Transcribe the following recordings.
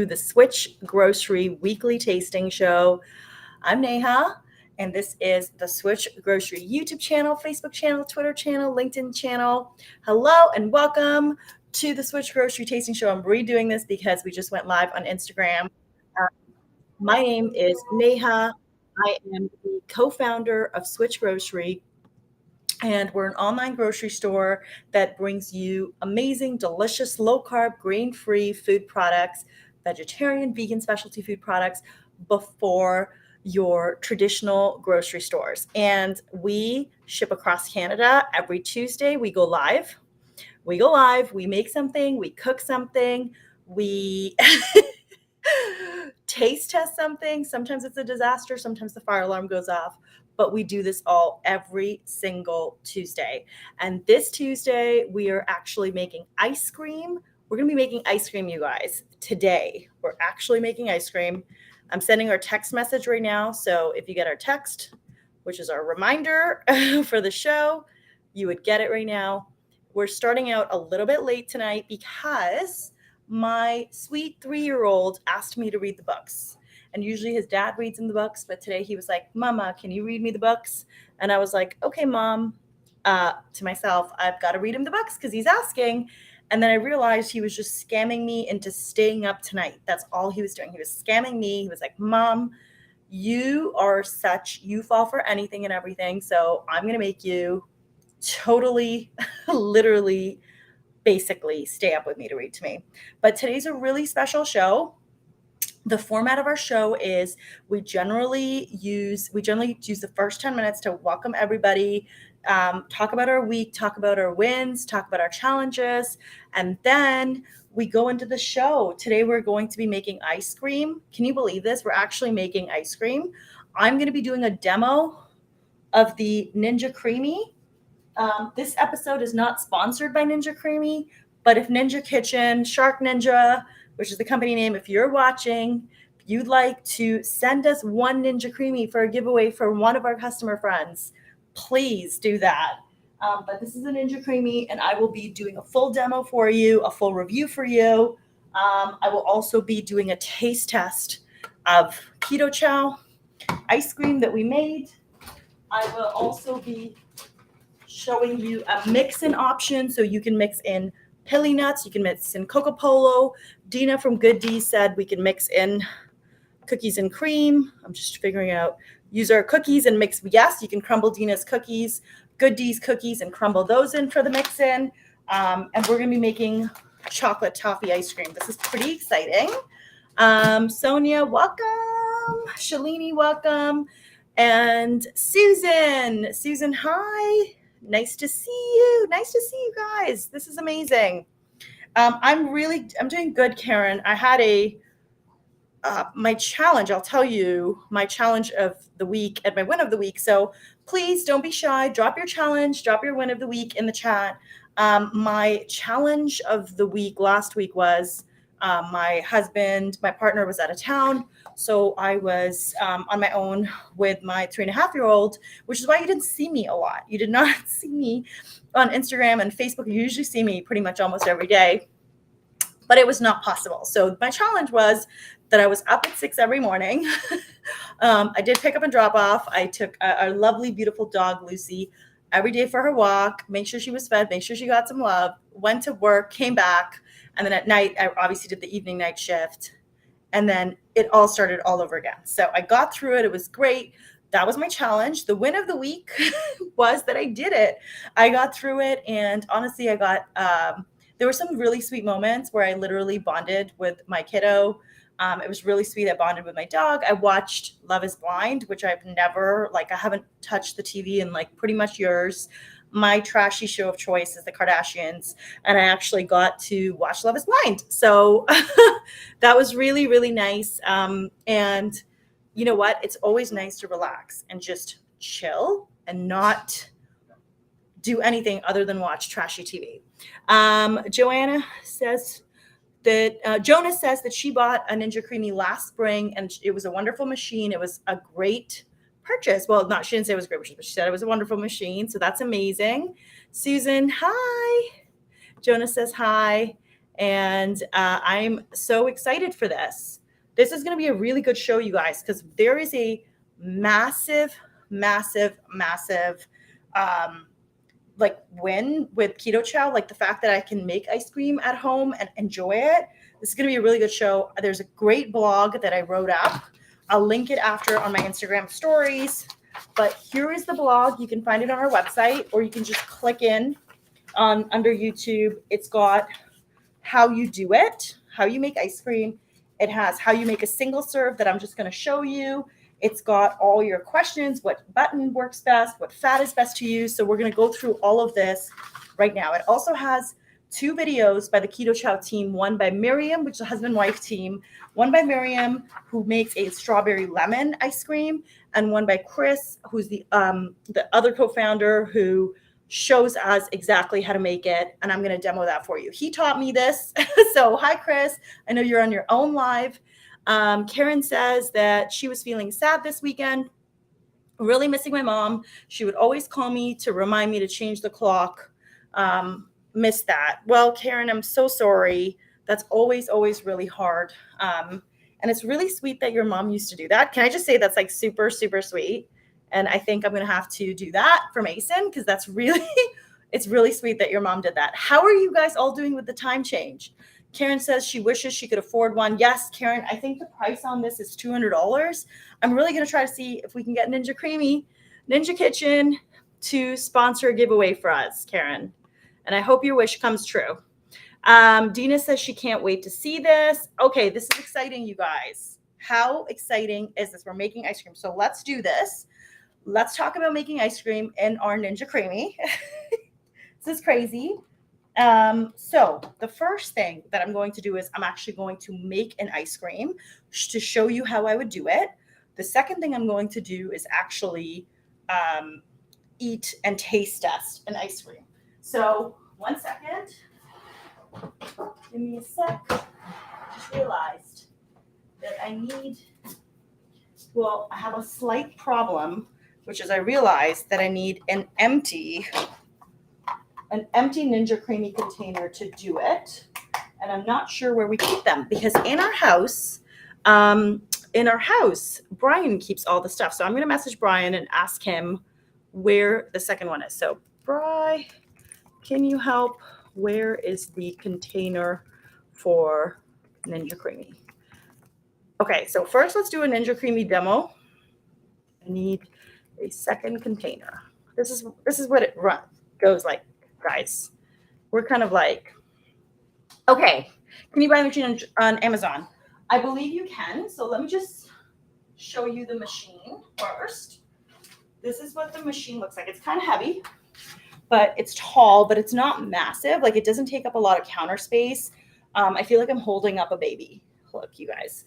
the Switch Grocery Weekly Tasting Show. I'm Neha, and this is the Switch Grocery YouTube channel, Facebook channel, Twitter channel, LinkedIn channel. Hello and welcome to the Switch Grocery Tasting Show. I'm redoing this because we just went live on Instagram. My name is Neha. I am the co-founder of Switch Grocery, and we're an online grocery store that brings you amazing, delicious, low-carb, grain-free food products, vegetarian, vegan specialty food products before your traditional grocery stores. And we ship across Canada every Tuesday. We go live, we make something, we cook something, we taste test something. Sometimes it's a disaster, sometimes the fire alarm goes off, but we do this all every single Tuesday. And this Tuesday, we are actually making ice cream. We're going to be making ice cream, you guys. Today, we're actually making ice cream. I'm sending our text message right now. So if you get our text, which is our reminder for the show, you would get it right now. We're starting out a little bit late tonight because my sweet 3-year-old asked me to read the books. And usually his dad reads him the books, but today he was like, Mama, can you read me the books? And I was like, okay, Mom. To myself, I've got to read him the books because he's asking. And then I realized he was just scamming me into staying up tonight. That's all he was doing. He was scamming me. He was like, Mom, you fall for anything and everything. So I'm going to make you totally, literally, basically stay up with me to read to me. But today's a really special show. The format of our show is we generally use the first 10 minutes to welcome everybody, talk about our week, talk about our wins, talk about our challenges, and then we go into the show. Today we're going to be making ice cream. Can you believe this? We're actually making ice cream. I'm going to be doing a demo of the NINJA CREAMi. This episode is not sponsored by NINJA CREAMi, but if Ninja Kitchen, Shark Ninja, which is the company name, if you're watching, if you'd like to send us one NINJA CREAMi for a giveaway for one of our customer friends, please do that. But this is a NINJA CREAMi, and I will be doing a full demo for you, a full review for you. I will also be doing a taste test of Keto Chow ice cream that we made. I will also be showing you a mix-in option, so you can mix in pilly nuts, you can mix in Coco Polo. Dina from Good D said we can mix in cookies and cream. I'm just figuring out, use our cookies and mix. Yes, you can crumble Dina's cookies, Good D's cookies, and crumble those in for the mix-in. And we're going to be making chocolate toffee ice cream. This is pretty exciting. Sonia, welcome. Shalini, welcome. And Susan, hi. Nice to see you. Nice to see you guys. This is amazing. I'm doing good, Karen. I had my challenge. I'll tell you my challenge of the week and my win of the week. So please don't be shy. Drop your challenge, drop your win of the week in the chat. My challenge of the week last week was my partner was out of town. So I was on my own with my 3.5-year-old, which is why you didn't see me a lot. You did not see me on Instagram and Facebook. You usually see me pretty much almost every day, but it was not possible. So my challenge was that I was up at 6 every morning. I did pick up and drop off. I took our lovely, beautiful dog, Lucy, every day for her walk, make sure she was fed, make sure she got some love, went to work, came back. And then at night, I obviously did the evening night shift. And then it all started all over again. So I got through it. It was great. That was my challenge. The win of the week was that I did it. I got through it. And honestly, there were some really sweet moments where I literally bonded with my kiddo. It was really sweet. I bonded with my dog. I watched Love is Blind, which I haven't touched the TV in pretty much years. My trashy show of choice is the Kardashians, and I actually got to watch Love is Blind. So that was really, really nice. And you know what? It's always nice to relax and just chill and not do anything other than watch trashy TV. Jonas says that she bought a NINJA CREAMi last spring, and it was a wonderful machine. It was a great purchase. Well, she didn't say it was a great purchase, but she said it was a wonderful machine. So that's amazing. Susan, hi. Jonas says hi. And I'm so excited for this. This is going to be a really good show, you guys, because there is a massive, massive, massive like win with Keto Chow. Like the fact that I can make ice cream at home and enjoy it. This is going to be a really good show. There's a great blog that I wrote up. I'll link it after on my Instagram stories. But here is the blog. You can find it on our website, or you can just click in under YouTube. It's got how you do it, how you make ice cream. It has how you make a single serve that I'm just going to show you. It's got all your questions, what button works best, what fat is best to use. So we're going to go through all of this right now. It also has 2 videos by the Keto Chow team, one by Miriam, which is a husband-wife team, one by Miriam, who makes a strawberry lemon ice cream, and one by Chris, who's the other co-founder, who shows us exactly how to make it. And I'm going to demo that for you. He taught me this. So hi, Chris. I know you're on your own live. Karen says that she was feeling sad this weekend, really missing my mom. She would always call me to remind me to change the clock. Missed that. Well, Karen, I'm so sorry. That's always, always really hard. And it's really sweet that your mom used to do that. Can I just say that's like super, super sweet? And I think I'm going to have to do that for Mason, because that's really, it's really sweet that your mom did that. How are you guys all doing with the time change? Karen says she wishes she could afford one. Yes, Karen, I think the price on this is $200. I'm really going to try to see if we can get Ninja CREAMi, Ninja Kitchen to sponsor a giveaway for us, Karen. And I hope your wish comes true. Dina says she can't wait to see this. Okay, this is exciting, you guys. How exciting is this? We're making ice cream. So let's do this. Let's talk about making ice cream in our Ninja CREAMi. This is crazy. So the first thing that I'm going to do is I'm actually going to make an ice cream to show you how I would do it. The second thing I'm going to do is actually eat and taste test an ice cream. So 1 second. Give me a sec. Just realized that I need, well, I have a slight problem, which is I realized that I need an empty Ninja CREAMi container to do it. And I'm not sure where we keep them, because in our house, Brian keeps all the stuff. So I'm going to message Brian and ask him where the second one is. So Brian, can you help? Where is the container for Ninja CREAMi? Okay, so first let's do a Ninja CREAMi demo. I need a second container. This is what it goes like, guys. We're kind of like, okay, can you buy the machine on Amazon? I believe you can. So let me just show you the machine first. This is what the machine looks like. It's kind of heavy, but it's tall, but it's not massive. Like, it doesn't take up a lot of counter space. I feel like I'm holding up a baby. Look, you guys.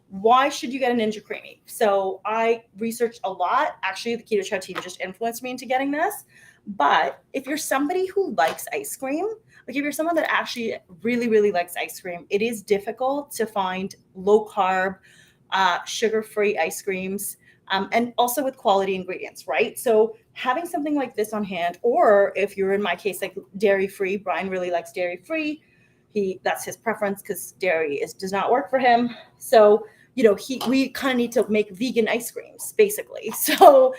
Why should you get a Ninja CREAMi? So I researched a lot. Actually, the Keto Chow team just influenced me into getting this. But if you're somebody who likes ice cream, like if you're someone that actually really, really likes ice cream, it is difficult to find low carb, sugar-free ice creams, and also with quality ingredients, right? So having something like this on hand, or if you're in my case, like dairy-free, Brian really likes dairy-free. That's his preference because dairy does not work for him. So, we kind of need to make vegan ice creams, basically. So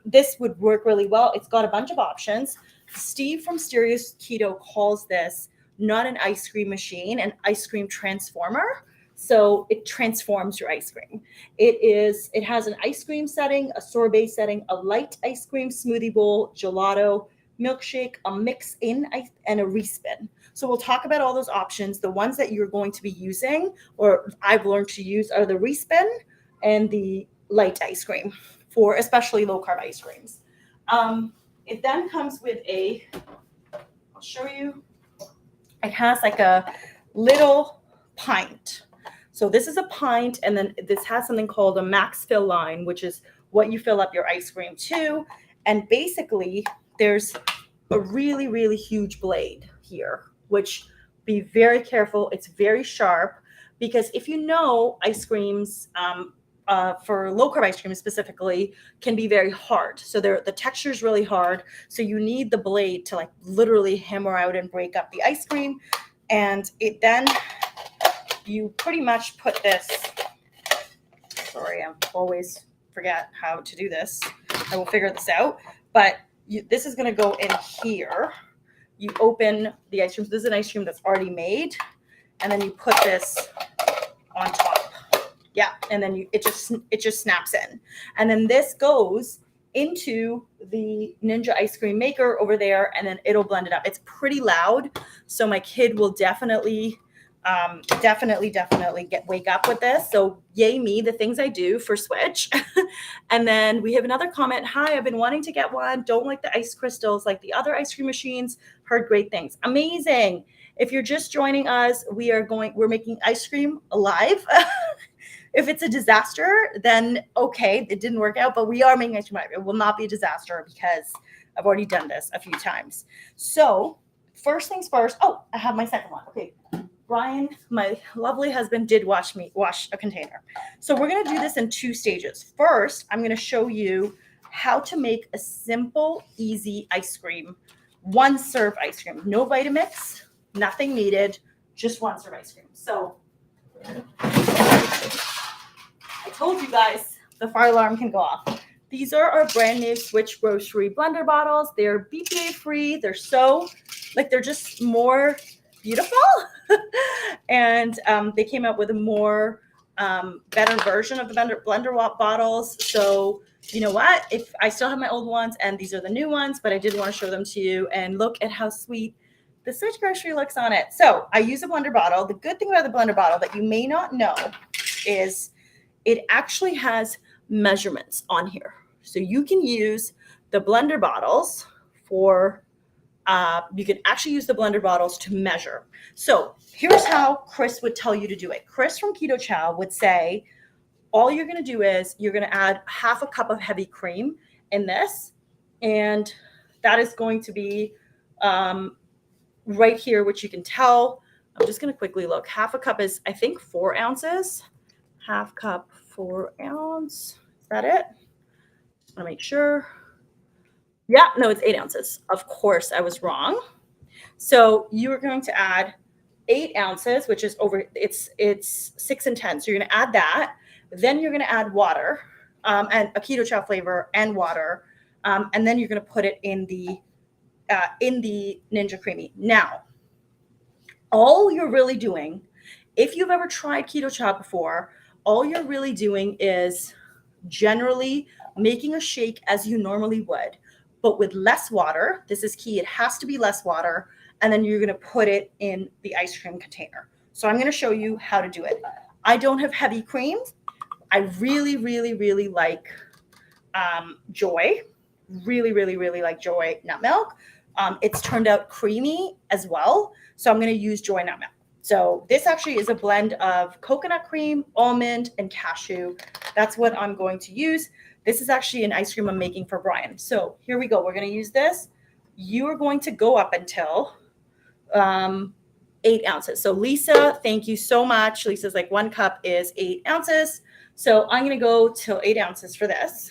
this would work really well. It's got a bunch of options. Steve from Stereo's Keto calls this not an ice cream machine, an ice cream transformer. So it transforms your ice cream. It has an ice cream setting, a sorbet setting, a light ice cream smoothie bowl, gelato, milkshake, a mix-in, and a respin. So we'll talk about all those options. The ones that you're going to be using, or I've learned to use, are the respin and the light ice cream for especially low-carb ice creams. It then comes with I'll show you, it has like a little pint. So this is a pint, and then this has something called a max fill line, which is what you fill up your ice cream to. And basically, there's a really, really huge blade here, which be very careful. It's very sharp, because if you know ice creams, for low carb ice cream specifically can be very hard. So the texture is really hard. So you need the blade to like literally hammer out and break up the ice cream. And it then you pretty much put this, sorry, I always forget how to do this. I will figure this out. But this is going to go in here. You open the ice cream. So this is an ice cream that's already made. And then you put this on top. Yeah, and then it just snaps in. And then this goes into the Ninja ice cream maker over there, and then it'll blend it up. It's pretty loud, so my kid will definitely wake up with this. So yay me, the things I do for Switch. And then we have another comment. Hi, I've been wanting to get one. Don't like the ice crystals like the other ice cream machines. Heard great things. Amazing. If you're just joining us, we're making ice cream live. If it's a disaster, then okay, it didn't work out, but we are making ice cream live. It will not be a disaster because I've already done this a few times. So first things first. Oh, I have my second one. Okay. Brian, my lovely husband, did wash a container. So we're going to do this in 2 stages. First, I'm going to show you how to make a simple, easy ice cream, 1-serve ice cream. No Vitamix, nothing needed, just 1-serve ice cream. So I told you guys the fire alarm can go off. These are our brand new SwitchGrocery blender bottles. They're BPA free. They're they're just more beautiful. And they came out with a more better version of the blender bottles. So you know what? If I still have my old ones and these are the new ones, but I did want to show them to you, and look at how sweet the SwitchGrocery looks on it. So I use a blender bottle. The good thing about the blender bottle that you may not know is it actually has measurements on here. So you can use the blender bottles you can actually use the blender bottles to measure. So here's how Chris would tell you to do it. Chris from Keto Chow would say, all you're going to do is you're going to add half a cup of heavy cream in this. And that is going to be right here, which you can tell. I'm just going to quickly look. Half a cup is, I think, 4 ounces. Half cup, 4 ounce. Is that it? I want to make sure. Yeah, no, it's 8 ounces. Of course, I was wrong. So you are going to add 8 ounces, which is it's 6 and 10. So you're going to add that. Then you're going to add water and a Keto Chow flavor and water. And then you're going to put it in the Ninja CREAMi. Now, all you're really doing, if you've ever tried Keto Chow before, all you're really doing is generally making a shake as you normally would, but with less water. This is key. It has to be less water. And then you're going to put it in the ice cream container. So I'm going to show you how to do it. I don't have heavy cream. I really, really, really like Joy. Really, really, really like Joy nut milk. It's turned out creamy as well. So I'm going to use Joy nut milk. So this actually is a blend of coconut cream, almond, and cashew. That's what I'm going to use. This is actually an ice cream I'm making for Brian. So here we go. We're going to use this. You are going to go up until 8 ounces. So Lisa, thank you so much. Lisa's like 1 cup is 8 ounces. So I'm going to go till 8 ounces for this.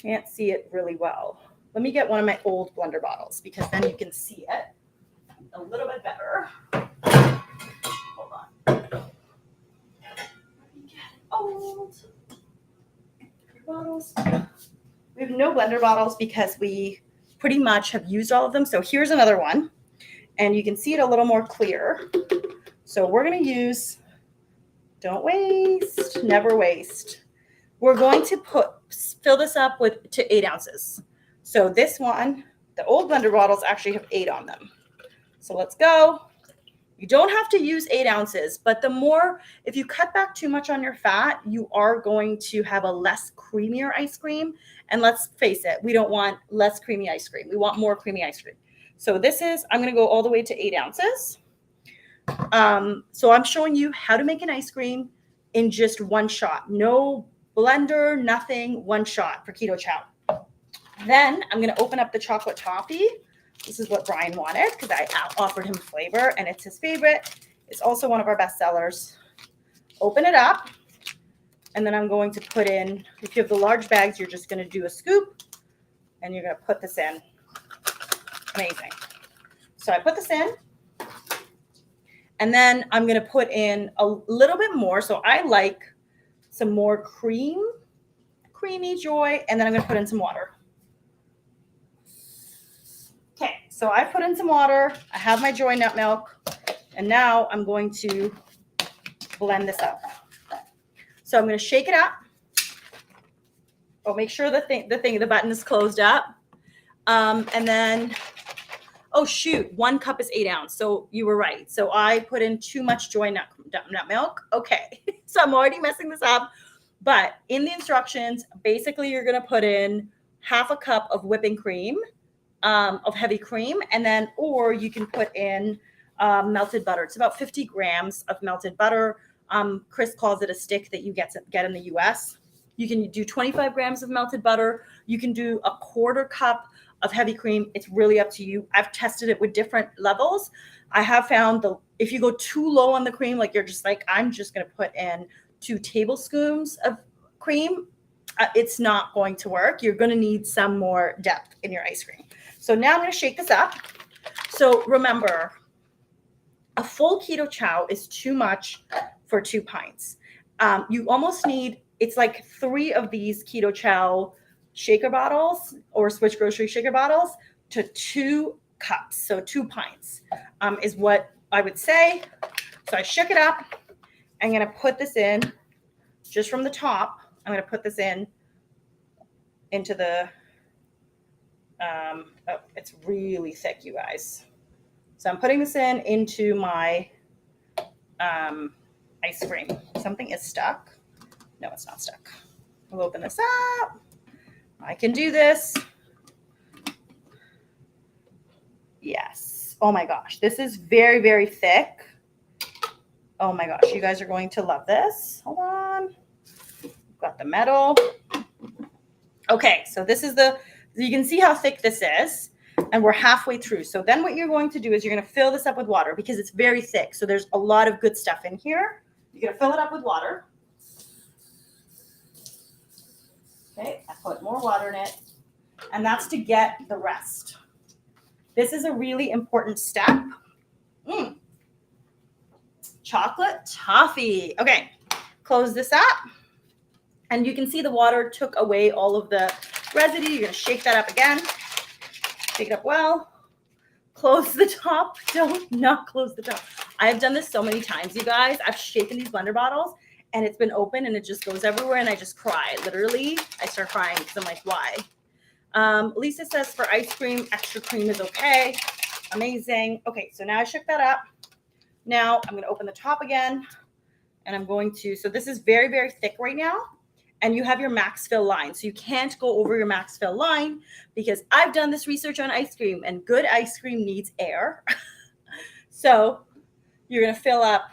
Can't see it really well. Let me get one of my old blender bottles because then you can see it a little bit better. Hold on. Let me get old bottles. We have no blender bottles because we pretty much have used all of them. So here's another one. And you can see it a little more clear. So we're going to use, don't waste, never waste. We're going to fill this up to 8 ounces. So this one, the old blender bottles actually have 8 on them. So let's go. You don't have to use 8 ounces, but if you cut back too much on your fat, you are going to have a less creamier ice cream. And let's face it, we don't want less creamy ice cream. We want more creamy ice cream. So I'm going to go all the way to 8 ounces. So I'm showing you how to make an ice cream in just one shot. No blender, nothing, one shot for Keto Chow. Then I'm going to open up the chocolate toffee. This is what Brian wanted because I offered him flavor and it's his favorite. It's also one of our best sellers. Open it up. And then I'm going to put in, if you have the large bags, you're just going to do a scoop and you're going to put this in. Amazing. So I put this in and then I'm going to put in a little bit more. So I like some more creamy joy. And then I'm going to put in some water. Okay. So I put in some water. I have my joy nut milk. And now I'm going to blend this up. So I'm going to shake it up. Oh, make sure the button is closed up. And then, oh shoot, 1 cup is 8 ounces. So you were right. So I put in too much joy nut milk. Okay. So I'm already messing this up. But in the instructions, basically you're going to put in 1/2 cup of whipping cream, of heavy cream. And then, or you can put in melted butter. It's about 50 grams of melted butter. Chris calls it a stick that you get in the US. You can do 25 grams of melted butter. You can do 1/4 cup of heavy cream. It's really up to you. I've tested it with different levels. I have found if you go too low on the cream, like you're just like, I'm just going to put in 2 tablespoons of cream, it's not going to work. You're going to need some more depth in your ice cream. So now I'm going to shake this up. So remember, a full Keto Chow is too much for 2 pints. You almost need, it's like 3 of these Keto Chow shaker bottles or SwitchGrocery shaker bottles to 2 cups. So 2 pints is what I would say. So I shook it up. I'm going to put this in just from the top. I'm going to put this into the, oh, it's really thick, you guys. So I'm putting this into my ice cream. Something is stuck. No, it's not stuck. We'll open this up. I can do this. Yes. Oh my gosh. This is very, very thick. Oh my gosh. You guys are going to love this. Hold on. Got the metal. Okay. So this is you can see how thick this is. And we're halfway through. So then what you're going to do is you're going to fill this up with water because it's very thick. So there's a lot of good stuff in here. You're going to fill it up with water. Okay, I put more water in it. And that's to get the rest. This is a really important step. Chocolate toffee. Okay, close this up. And you can see the water took away all of the residue. You're going to shake that up again. Shake it up well. Close the top. Don't not close the top. I have done this so many times, you guys. I've shaken these blender bottles and it's been open and it just goes everywhere and I just cry. Literally, I start crying because I'm like, why? Lisa says for ice cream, extra cream is okay. Amazing. Okay, so now I shook that up. Now I'm going to open the top again and I'm going to, so this is very, very thick right now. And you have your max fill line. So you can't go over your max fill line because I've done this research on ice cream and good ice cream needs air. So you're going to fill up.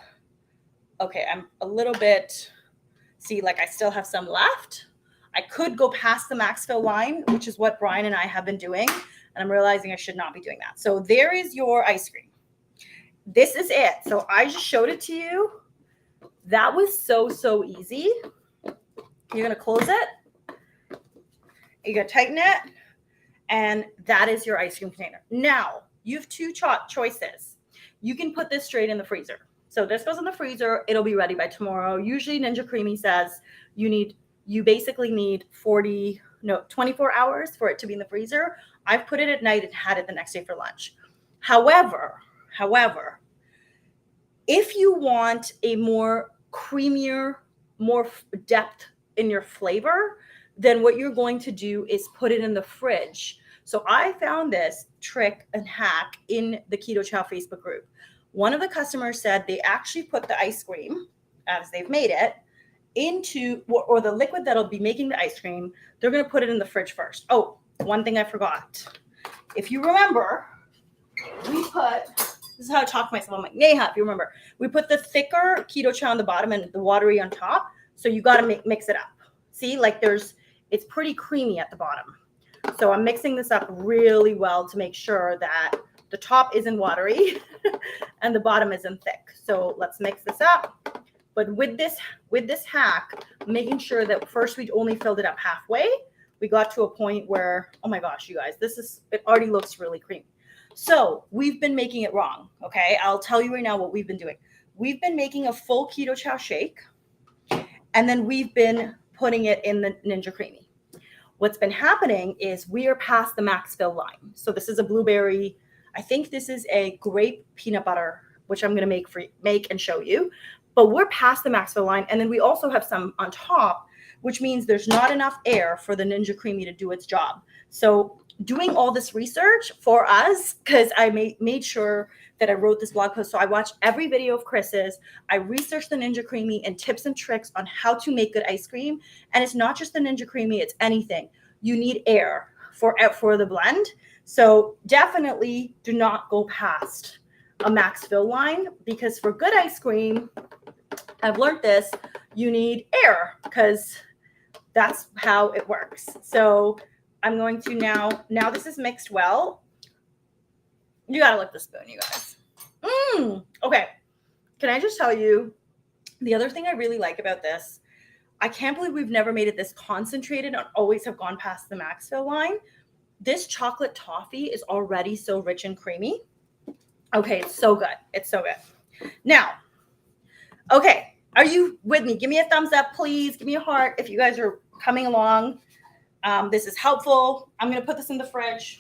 Okay, I'm a little bit, see, like I still have some left. I could go past the max fill line, which is what Brian and I have been doing. And I'm realizing I should not be doing that. So there is your ice cream. This is it. So I just showed it to you. That was so easy. You're going to close it. You're going to tighten it. And that is your ice cream container. Now, you have 2 choices. You can put this straight in the freezer. So this goes in the freezer. It'll be ready by tomorrow. Usually NINJA CREAMi says you basically need 24 hours for it to be in the freezer. I've put it at night and had it the next day for lunch. However, if you want a more creamier, more depth in your flavor, then what you're going to do is put it in the fridge. So I found this trick and hack in the Keto Chow Facebook group. One of the customers said they actually put the ice cream, as they've made it, into, or the liquid that'll be making the ice cream, they're going to put it in the fridge first. Oh, one thing I forgot. If you remember, this is how I talk to myself. I'm like, Neha, if you remember, we put the thicker Keto Chow on the bottom and the watery on top. So you got to mix it up. See, like it's pretty creamy at the bottom. So I'm mixing this up really well to make sure that the top isn't watery and the bottom isn't thick. So let's mix this up. But with this hack, making sure that first we only filled it up halfway, we got to a point where, oh my gosh, you guys, it already looks really creamy. So we've been making it wrong. Okay. I'll tell you right now what we've been doing. We've been making a full Keto Chow shake, and then we've been putting it in the Ninja CREAMi. What's been happening is we are past the max fill line. So this is a blueberry. I think this is a grape peanut butter, which I'm going to make and show you. But we're past the max fill line. And then we also have some on top, which means there's not enough air for the Ninja CREAMi to do its job. So doing all this research for us, because I made sure that I wrote this blog post. So I watched every video of Chris's. I researched the Ninja CREAMi and tips and tricks on how to make good ice cream. And it's not just the Ninja CREAMi, it's anything. You need air for the blend. So definitely do not go past a max fill line, because for good ice cream, I've learned this, you need air, because that's how it works. So I'm going to now this is mixed well. You got to lick the spoon, you guys. Okay. Can I just tell you, the other thing I really like about this, I can't believe we've never made it this concentrated and always have gone past the max fill line. This chocolate toffee is already so rich and creamy. Okay, it's so good. It's so good. Now, okay, are you with me? Give me a thumbs up, please. Give me a heart if you guys are coming along. This is helpful. I'm going to put this in the fridge.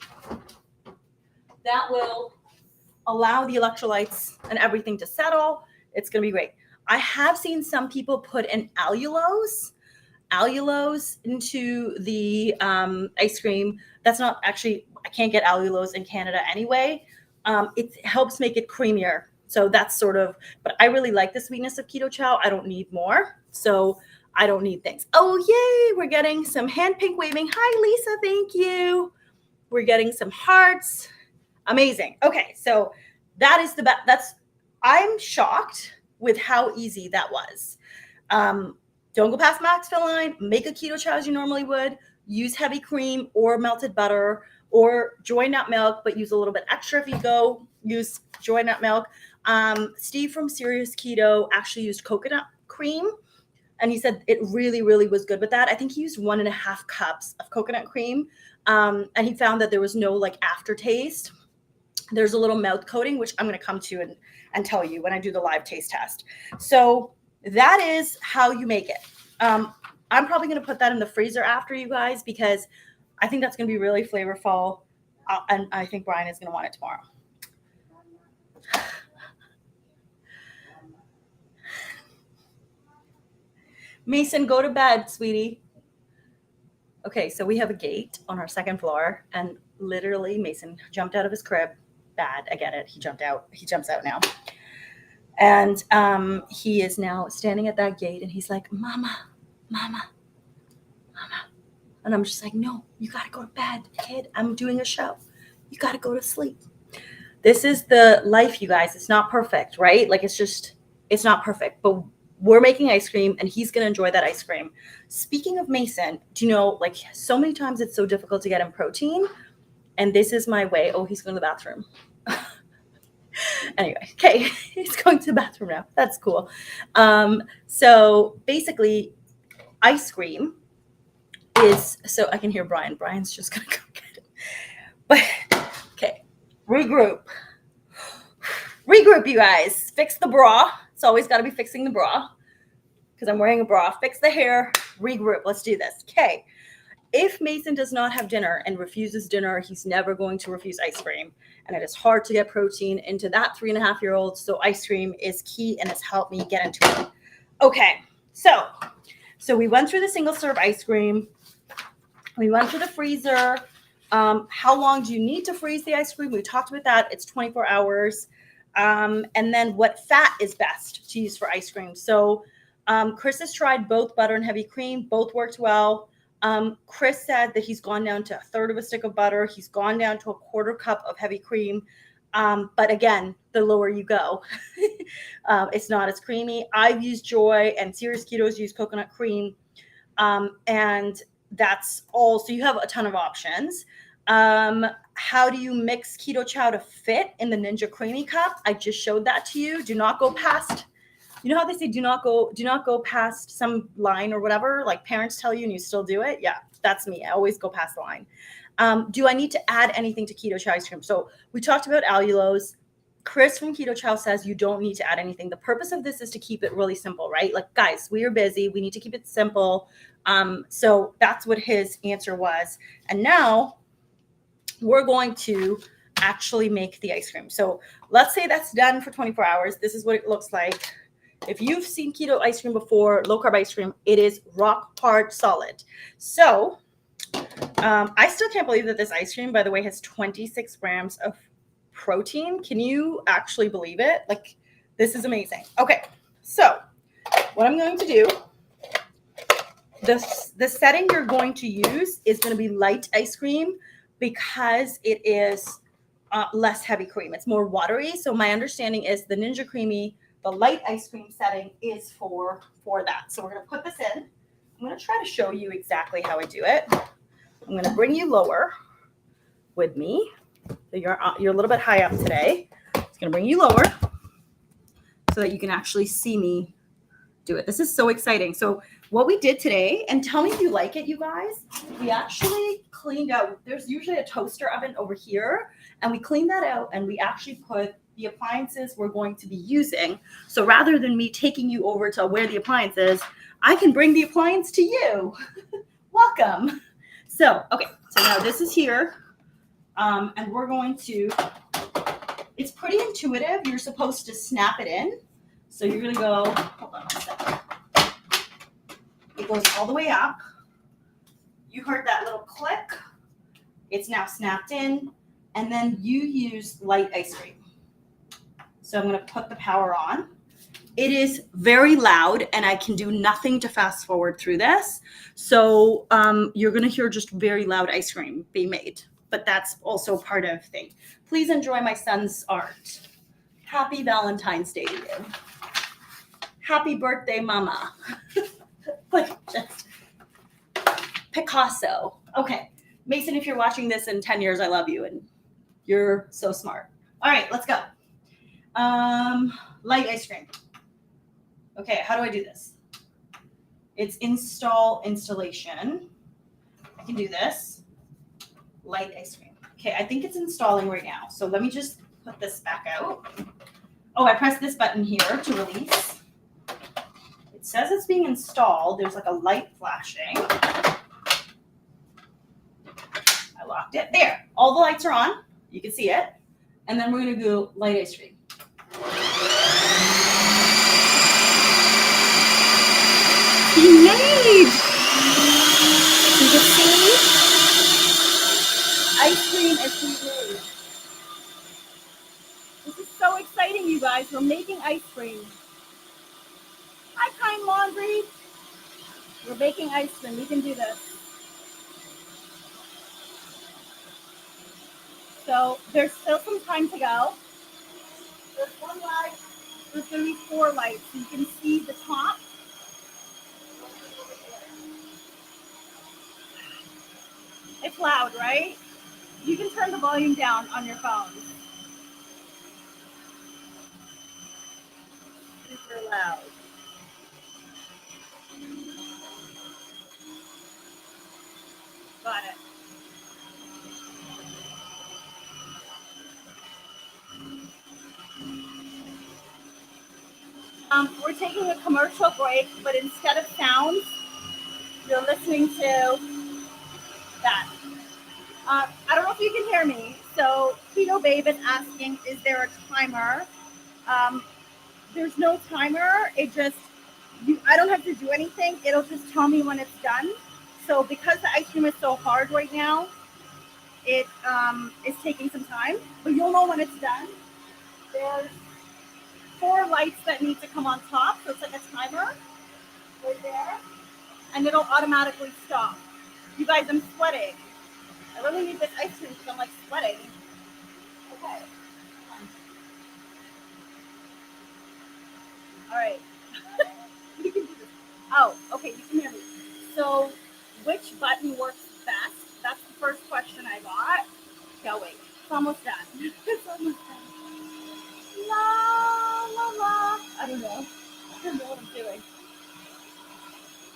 That will allow the electrolytes and everything to settle. It's going to be great. I have seen some people put in allulose into the ice cream. That's not actually, I can't get allulose in Canada anyway. It helps make it creamier. So that's sort of, but I really like the sweetness of Keto Chow. I don't need more. So I don't need things. Oh, yay. We're getting some hand pink waving. Hi, Lisa. Thank you. We're getting some hearts. Amazing. Okay. So that is the best. I'm shocked with how easy that was. Don't go past max fill line. Make a Keto Chow as you normally would. Use heavy cream or melted butter or joy nut milk, but use a little bit extra if you go use joy nut milk. Steve from Serious Keto actually used coconut cream, and he said it really, really was good with that. I think he used 1.5 cups of coconut cream, and he found that there was no like aftertaste. There's a little mouth coating, which I'm going to come to and tell you when I do the live taste test. So that is how you make it. I'm probably going to put that in the freezer after, you guys, because I think that's going to be really flavorful. And I think Brian is going to want it tomorrow. Mason, go to bed, sweetie. Okay, so we have a gate on our second floor, and literally Mason jumped out of his crib. Bad, I get it. He jumped out. He jumps out now. And he is now standing at that gate, and he's like, Mama, Mama, Mama. And I'm just like, no, you got to go to bed, kid. I'm doing a show. You got to go to sleep. This is the life, you guys. It's not perfect, right? Like, it's not perfect. But we're making ice cream, and he's going to enjoy that ice cream. Speaking of Mason, do you know, like, so many times it's so difficult to get him protein. And this is my way. Oh, he's going to the bathroom. Anyway, okay, he's going to the bathroom now. That's cool. So basically, ice cream is, so I can hear Brian. Brian's just going to go get it. But, okay, regroup, you guys. Fix the bra. It's always got to be fixing the bra because I'm wearing a bra. Fix the hair, regroup. Let's do this. Okay. If Mason does not have dinner and refuses dinner, he's never going to refuse ice cream. And it is hard to get protein into that 3.5-year-old. So ice cream is key, and it's helped me get into it. Okay, so we went through the single serve ice cream. We went through the freezer. How long do you need to freeze the ice cream? We talked about that. It's 24 hours. And then what fat is best to use for ice cream. So Chris has tried both butter and heavy cream. Both worked well. Chris said that he's gone down to 1/3 of a stick of butter. He's gone down to 1/4 cup of heavy cream. But again, the lower you go, it's not as creamy. I've used Joy, and Serious Keto's used coconut cream. And that's all. So you have a ton of options. How do you mix Keto Chow to fit in the Ninja CREAMi cup? I just showed that to you. Do not go past You know how they say do not go past some line or whatever, like parents tell you and you still do it? Yeah, that's me. I always go past the line. Do I need to add anything to Keto Chow ice cream? So we talked about allulose. Chris from Keto Chow says you don't need to add anything. The purpose of this is to keep it really simple, right? Like, guys, we are busy. We need to keep it simple. So that's what his answer was. And now we're going to actually make the ice cream. So let's say that's done for 24 hours. This is what it looks like. If you've seen keto ice cream before, low carb ice cream, it is rock hard solid. So I still can't believe that this ice cream, by the way, has 26 grams of protein. Can you actually believe it? Like, this is amazing. Okay, so what I'm going to do, the setting you're going to use is going to be light ice cream because it is less heavy cream. It's more watery. So my understanding is the Ninja CREAMi, the light ice cream setting is for that. So we're going to put this in. I'm going to try to show you exactly how I do it. I'm going to bring you lower with me. So you're a little bit high up today. It's going to bring you lower so that you can actually see me do it. This is so exciting. So what we did today, and tell me if you like it, you guys, we actually cleaned out. There's usually a toaster oven over here, and we cleaned that out, and we actually put the appliances we're going to be using. So rather than me taking you over to where the appliance is, I can bring the appliance to you. Welcome. So, okay, so now this is here, and we're going to, it's pretty intuitive. You're supposed to snap it in. So you're going to go, hold on a second. It goes all the way up. You heard that little click. It's now snapped in. And then you use light ice cream. So I'm going to put the power on. It is very loud, and I can do nothing to fast forward through this. So you're going to hear just very loud ice cream being made. But that's also part of the thing. Please enjoy my son's art. Happy Valentine's Day to you. Happy birthday, mama. Like, just Picasso. Okay. Mason, if you're watching this in 10 years, I love you, and you're so smart. All right, let's go. Light ice cream. Okay, how do I do this? It's installation. I can do this. Light ice cream. Okay, I think it's installing right now. So let me just put this back out. Oh, I pressed this button here to release. It says it's being installed. There's like a light flashing. I locked it. There. All the lights are on. You can see it. And then we're going to do light ice cream. Being made! You can see ice cream is being made. This is so exciting, you guys. We're making ice cream. Hi, Kind Laundry. We're baking ice cream. We can do this. So there's still some time to go. There's one light. There's going to be 4 lights. So you can see the top. It's loud, right? You can turn the volume down on your phone. Super loud. Got it. We're taking a commercial break, but instead of sounds, you're listening to that. I don't know if you can hear me. So Keto Babe is asking, is there a timer? There's no timer. It just, I don't have to do anything. It'll just tell me when it's done. So because the ice cream is so hard right now, it is taking some time, but you'll know when it's done. There's 4 lights that need to come on top, so it's like a timer right there, and it'll automatically stop. You guys, I'm sweating. I really need this ice cream because I'm like sweating. Okay. All right. You can do this. Oh, okay, you can hear me. So, which button works best? That's the first question I got. Going. It's almost done. It's almost done. La la la. I don't know. don't know what I'm doing.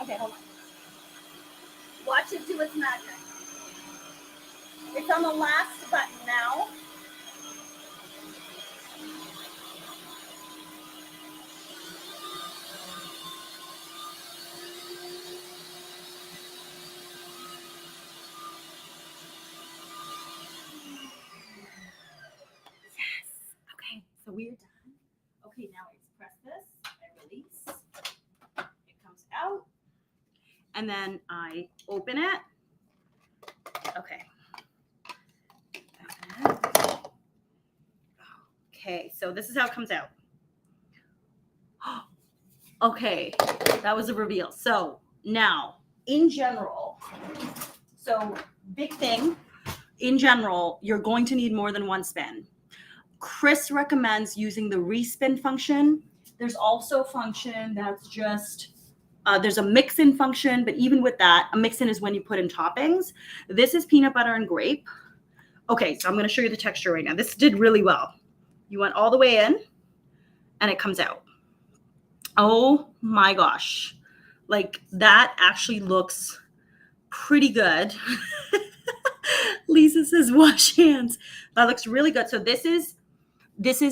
Okay, hold on. Watch it do its magic. It's on the last button now. Yes. Okay, so we're done. Okay, now I press this, I release. It comes out. And then I open it. Okay. Okay, so this is how it comes out. Okay, that was a reveal. So now, in general, so big thing, in general, you're going to need more than one spin. Chris recommends using the respin function. There's also a function that's just, there's a mix-in function, but even with that, a mix-in is when you put in toppings. This is peanut butter and grape. Okay, so I'm going to show you the texture right now. This did really well. You went all the way in, and it comes out. Oh my gosh. Like that actually looks pretty good. Lisa says wash hands. That looks really good. So this is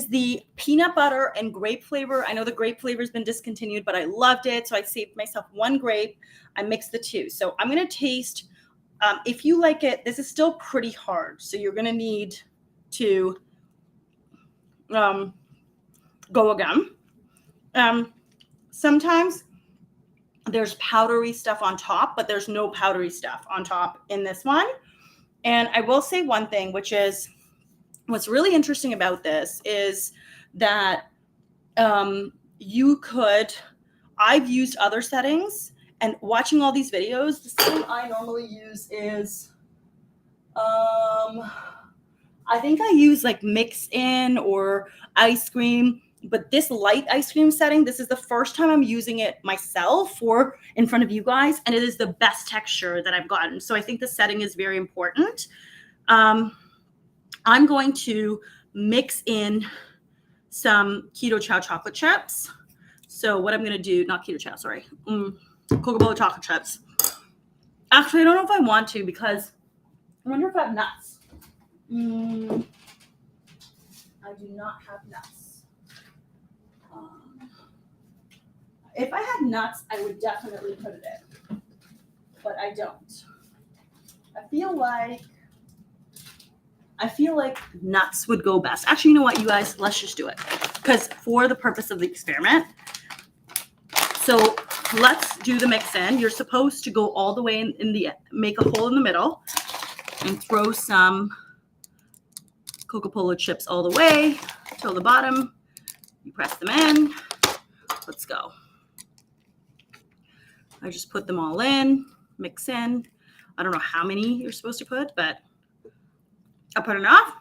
the peanut butter and grape flavor. I know the grape flavor has been discontinued, but I loved it. So I saved myself one grape. I mixed the two. So I'm going to taste, if you like it, this is still pretty hard. So you're going to need to go again. Sometimes there's powdery stuff on top, but there's no powdery stuff on top in this one. And I will say one thing, which is what's really interesting about this is that I've used other settings, and watching all these videos, the setting I normally use is, I think I use like mix in or ice cream. But this light ice cream setting, this is the first time I'm using it myself or in front of you guys, and it is the best texture that I've gotten. So I think the setting is very important. I'm going to mix in some Keto Chow chocolate chips. So what I'm going to do, not Keto Chow, sorry, Coca-Cola chocolate chips. Actually, I don't know if I want to because I wonder if I have nuts. I do not have nuts. If I had nuts, I would definitely put it in, but I don't. I feel like nuts would go best. Actually, you know what, you guys, let's just do it because for the purpose of the experiment. So let's do the mix in. You're supposed to go all the way make a hole in the middle and throw some Coca-Cola chips all the way till the bottom. You press them in. Let's go. I just put them all in, mix in. I don't know how many you're supposed to put, but I put enough.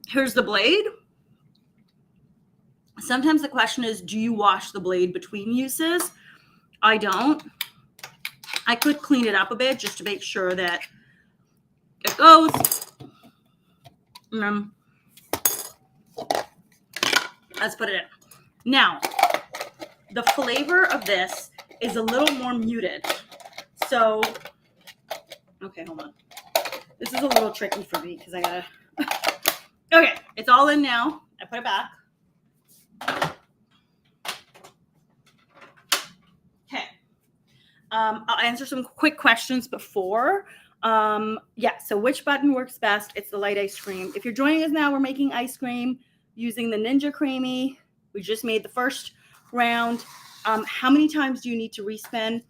Here's the blade. Sometimes the question is, do you wash the blade between uses? I don't. I could clean it up a bit just to make sure that it goes. Let's put it in. Now, the flavor of this is a little more muted. So, okay, hold on. This is a little tricky for me because I gotta, okay, it's all in now. I put it back. Okay. I'll answer some quick questions before. Yeah, so which button works best? It's the light ice cream. If you're joining us now, we're making ice cream using the NINJA CREAMi. We just made the first round. How many times do you need to respin?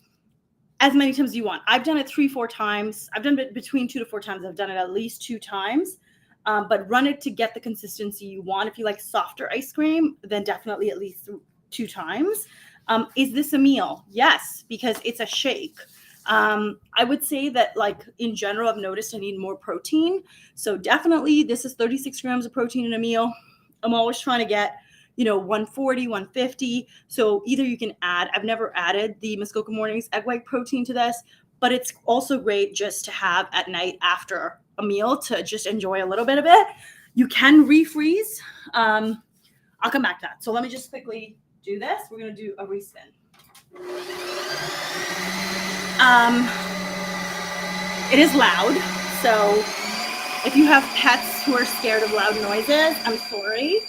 As many times as you want. I've done it 3-4 times. I've done it between 2 to 4 times. I've done it at least 2 times. But run it to get the consistency you want. If you like softer ice cream, then definitely at least 2 times. Is this a meal? Yes, because it's a shake. I would say that, like, in general, I've noticed I need more protein. So definitely this is 36 grams of protein in a meal. I'm always trying to get, 140, 150. So either you can add, I've never added the Muskoka Mornings egg white protein to this, but it's also great just to have at night after a meal to just enjoy a little bit of it. You can refreeze. I'll come back to that. So let me just quickly do this. We're going to do a respin. It is loud. So if you have pets who are scared of loud noises, I'm sorry.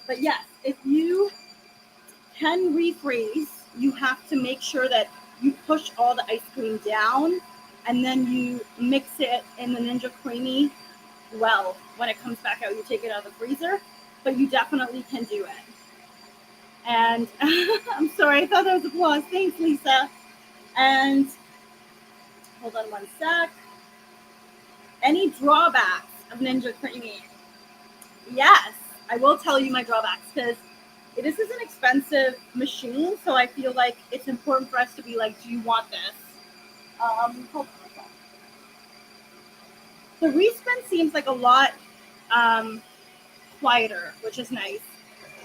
But yes, if you can refreeze, you have to make sure that you push all the ice cream down and then you mix it in the Ninja CREAMi. Well, when it comes back out, you take it out of the freezer, but you definitely can do it. And I'm sorry, I thought that was applause. Thanks, Lisa. And hold on one sec. Any drawbacks of Ninja CREAMi? Yes, I will tell you my drawbacks because this is an expensive machine, so I feel like it's important for us to be like, do you want this? Hold on. The respin seems like a lot quieter, which is nice.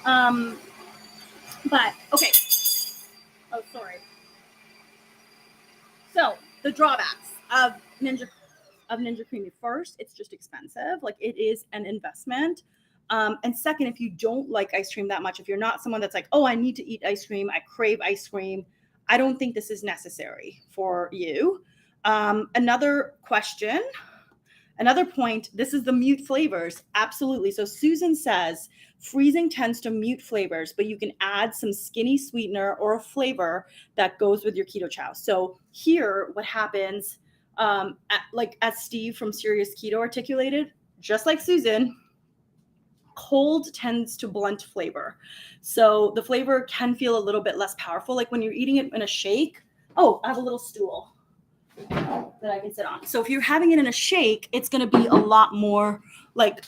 But okay. Oh, sorry. So the drawbacks of Ninja CREAMi. First, it's just expensive. Like, it is an investment. And second, if you don't like ice cream that much, if you're not someone that's like, oh, I need to eat ice cream, I crave ice cream, I don't think this is necessary for you. Another point, this is the mute flavors. Absolutely. So Susan says freezing tends to mute flavors, but you can add some skinny sweetener or a flavor that goes with your Keto Chow. So here, what happens, as Steve from Serious Keto articulated, just like Susan, cold tends to blunt flavor. So the flavor can feel a little bit less powerful. Like when you're eating it in a shake. Oh, I have a little stool that I can sit on. So if you're having it in a shake, it's going to be a lot more,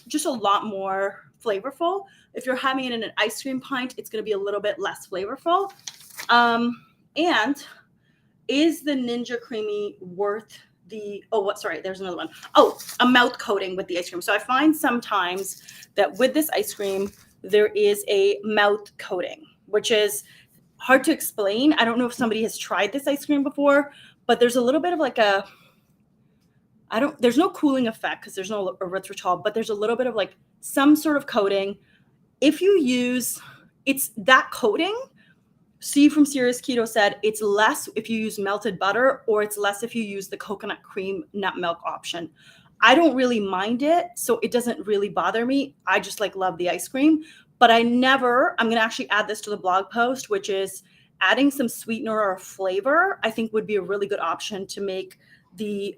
just a lot more flavorful. If you're having it in an ice cream pint, it's going to be a little bit less flavorful. And is the Ninja CREAMi worth there's another one. Oh, a mouth coating with the ice cream. So I find sometimes that with this ice cream, there is a mouth coating, which is hard to explain. I don't know if somebody has tried this ice cream before, but there's a little bit of there's no cooling effect because there's no erythritol, but there's a little bit of some sort of coating. If you use, it's that coating. Steve from Serious Keto said it's less if you use melted butter, or it's less if you use the coconut cream nut milk option. I don't really mind it, so it doesn't really bother me. I just love the ice cream, but I'm going to actually add this to the blog post, which is adding some sweetener or flavor. I think would be a really good option to make it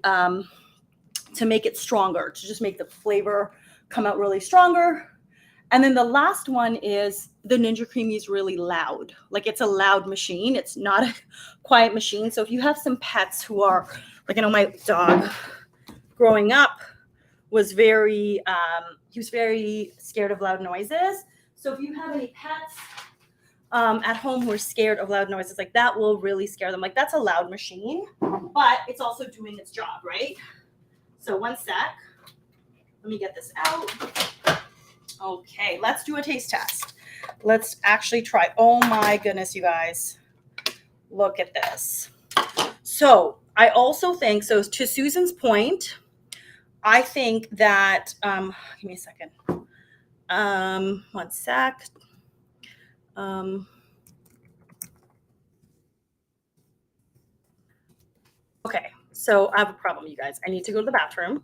stronger, to just make the flavor come out really stronger. And then the last one is the Ninja CREAMi is really loud. It's a loud machine. It's not a quiet machine. So if you have some pets who are, I know my dog growing up was he was very scared of loud noises. So if you have any pets at home who are scared of loud noises, that will really scare them. That's a loud machine, but it's also doing its job, right? So one sec. Let me get this out. Okay, let's do a taste test. Let's actually try. Oh my goodness, you guys. Look at this. So I also think, to Susan's point, I think that, give me a second. One sec. Okay, so I have a problem, you guys. I need to go to the bathroom.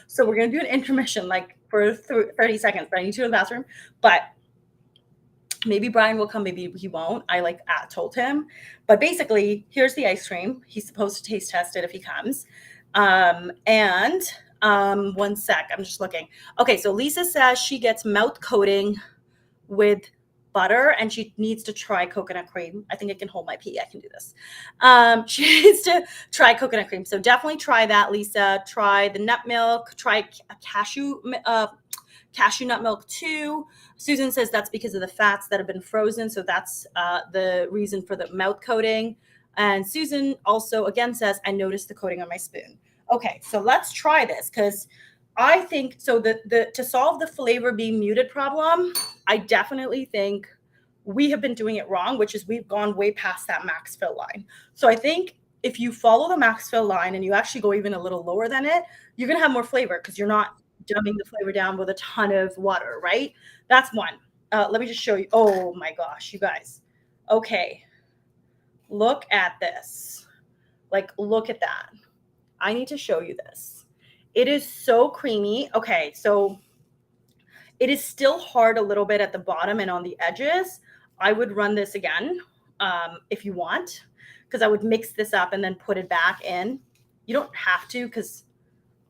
So we're going to do an intermission for 30 seconds, but I need to go to the bathroom. But maybe Brian will come, maybe he won't. I told him. But basically, here's the ice cream. He's supposed to taste test it if he comes. One sec, I'm just looking. Okay, so Lisa says she gets mouth coating with butter and she needs to try coconut cream. I think I can hold my pee. I can do this. She needs to try coconut cream. So definitely try that, Lisa. Try the nut milk. Try a cashew nut milk too. Susan says that's because of the fats that have been frozen. So that's the reason for the mouth coating. And Susan also again says, I noticed the coating on my spoon. Okay, so let's try this because I think so. To solve the flavor being muted problem, I definitely think we have been doing it wrong, which is we've gone way past that max fill line. So I think if you follow the max fill line and you actually go even a little lower than it, you're gonna have more flavor because you're not dumbing the flavor down with a ton of water, right? That's one. Let me just show you. Oh my gosh, you guys. Okay. Look at this. Like, look at that. I need to show you this. It is so creamy. Okay, so it is still hard a little bit at the bottom and on the edges. I would run this again if you want, because I would mix this up and then put it back in. You don't have to because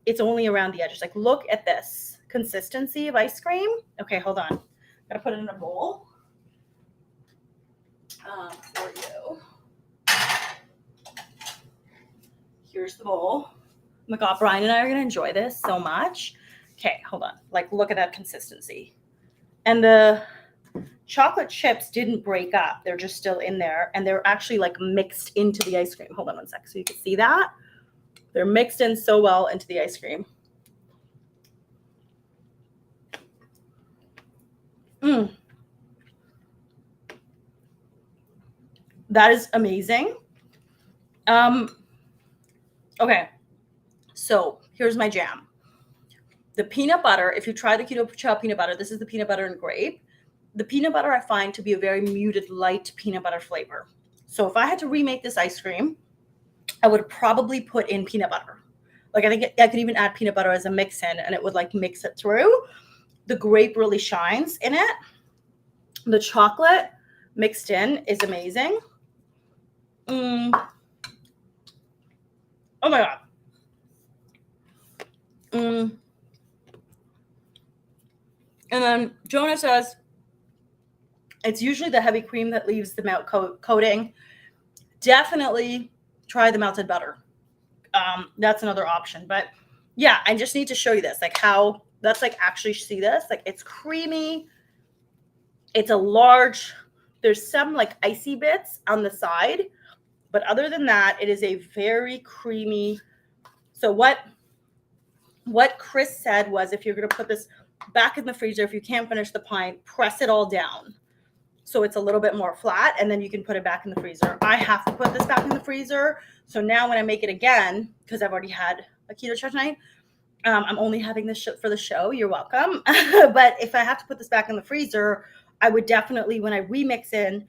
it's only around the edges. Like, look at this consistency of ice cream. Okay, hold on. Gotta put it in a bowl for you. Here's the bowl. Oh my God, Brian and I are gonna enjoy this so much. Okay, hold on. Like, look at that consistency. And the chocolate chips didn't break up. They're just still in there. And they're actually like mixed into the ice cream. Hold on one sec so you can see that. They're mixed in so well into the ice cream. That is amazing. Okay, so here's my jam. The peanut butter, if you try the Keto Chow peanut butter, this is the peanut butter and grape. The peanut butter I find to be a very muted, light peanut butter flavor. So if I had to remake this ice cream, I would probably put in peanut butter. Like, I think I could even add peanut butter as a mix in and it would like mix it through. The grape really shines in it. The chocolate mixed in is amazing. Oh my God. And then Jonah says, it's usually the heavy cream that leaves the melt coating. Definitely try the melted butter. That's another option. But yeah, I just need to show you this, like how that's like actually see this, like it's creamy. It's a large, there's some like icy bits on the side, but other than that, it is a very creamy. So what Chris said was, if you're going to put this back in the freezer, if you can't finish the pint, press it all down so it's a little bit more flat, and then you can put it back in the freezer. I have to put this back in the freezer. So now when I make it again, because I've already had a Keto Chow tonight, I'm only having this for the show. You're welcome. But if I have to put this back in the freezer, I would definitely, when I remix in,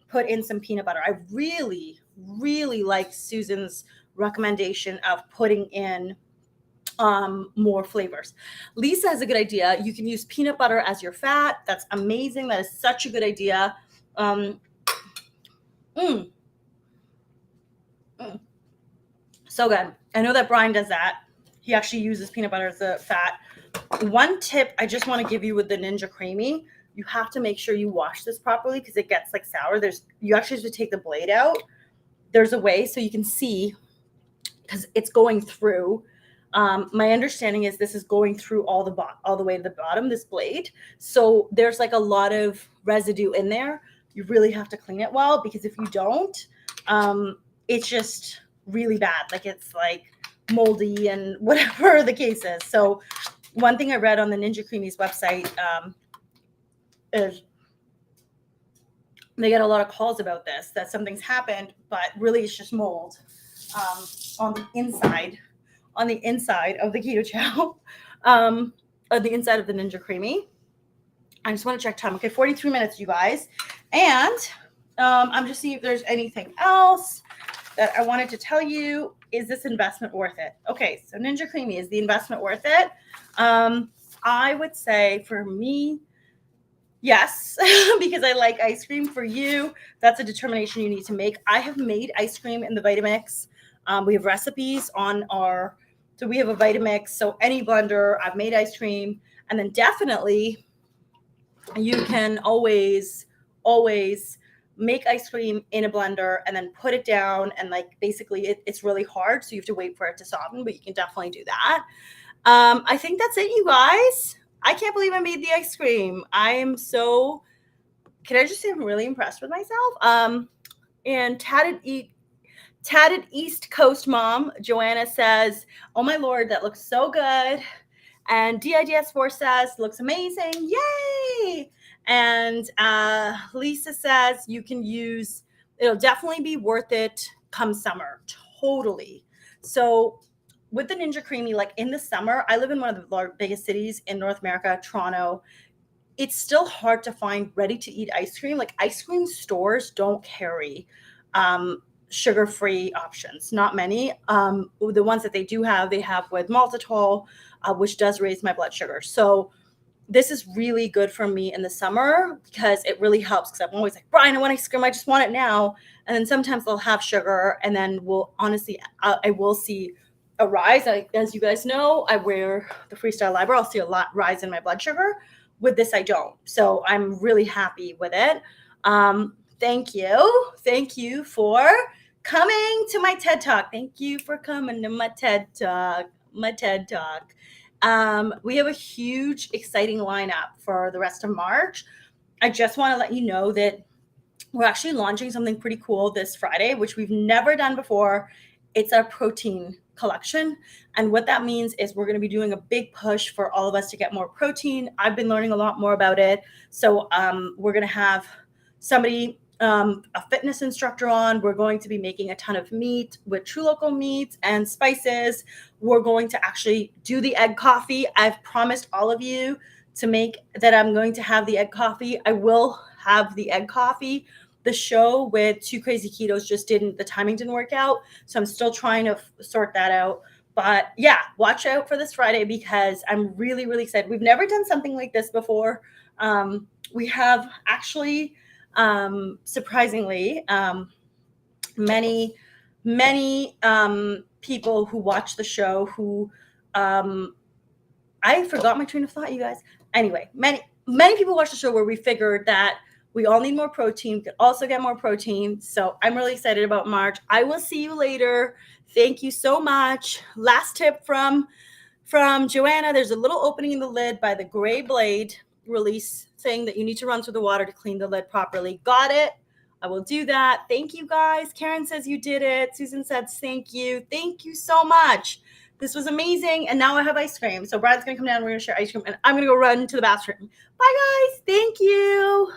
put in some peanut butter. I really, really like Susan's recommendation of putting in more flavors. Lisa has a good idea. You can use peanut butter as your fat. That's amazing. That is such a good idea. So good. I know that Brian does that. He actually uses peanut butter as a fat. One tip I just want to give you with the Ninja CREAMi, you have to make sure you wash this properly because it gets like sour. You actually have to take the blade out. There's a way so you can see because it's going through. My understanding is this is going through all the way to the bottom, this blade. So there's like a lot of residue in there. You really have to clean it well because if you don't, it's just really bad. Like it's like moldy and whatever the case is. So one thing I read on the Ninja CREAMi's website is they get a lot of calls about this, that something's happened, but really it's just mold on the inside of the Keto Chow, on the inside of the Ninja CREAMi. I just want to check time. Okay, 43 minutes, you guys. And I'm just seeing if there's anything else that I wanted to tell you. Is this investment worth it? Okay, so Ninja CREAMi, is the investment worth it? I would say for me, yes, because I like ice cream. For you, that's a determination you need to make. I have made ice cream in the Vitamix. We have recipes on so we have a Vitamix. So any blender, I've made ice cream. And then definitely you can always make ice cream in a blender and then put it down. And like basically it's really hard. So you have to wait for it to soften, but you can definitely do that. I think that's it, you guys. I can't believe I made the ice cream. Can I just say I'm really impressed with myself? And Tatted East Coast mom, Joanna says, oh my Lord, that looks so good. And DIDS4 says, looks amazing. Yay. And Lisa says it'll definitely be worth it come summer. Totally. So with the Ninja CREAMi, like in the summer, I live in one of the biggest cities in North America, Toronto. It's still hard to find ready to eat ice cream. Like ice cream stores don't carry sugar-free options. Not many. The ones that they do have, they have with maltitol, which does raise my blood sugar. So this is really good for me in the summer because it really helps, because I'm always like, Brian, I want ice cream. I just want it now. And then sometimes they'll have sugar, and then I will see a rise. As you guys know, I wear the Freestyle Libre. I'll see a lot rise in my blood sugar. With this, I don't. So I'm really happy with it. Thank you. Thank you for coming to my TED Talk. Thank you for coming to my TED Talk. We have a huge, exciting lineup for the rest of March. I just want to let you know that we're actually launching something pretty cool this Friday, which we've never done before. It's our protein collection. And what that means is we're going to be doing a big push for all of us to get more protein. I've been learning a lot more about it. So we're going to have somebody, a fitness instructor on. We're going to be making a ton of meat with true local meats and spices. We're going to actually do the egg coffee. I've promised all of you to make that I'm going to have the egg coffee. I will have the egg coffee. The show with Two Crazy Ketos the timing didn't work out. So I'm still trying to sort that out. But yeah, watch out for this Friday because I'm really, really excited. We've never done something like this before. We have actually, surprisingly, many people who watch the show who, I forgot my train of thought, you guys. Anyway, many people watch the show where we figured that we all need more protein. We could also get more protein. So I'm really excited about March. I will see you later. Thank you so much. Last tip from Joanna. There's a little opening in the lid by the gray blade release saying that you need to run through the water to clean the lid properly. Got it. I will do that. Thank you, guys. Karen says you did it. Susan says thank you. Thank you so much. This was amazing. And now I have ice cream. So Brian's going to come down. We're going to share ice cream. And I'm going to go run to the bathroom. Bye, guys. Thank you.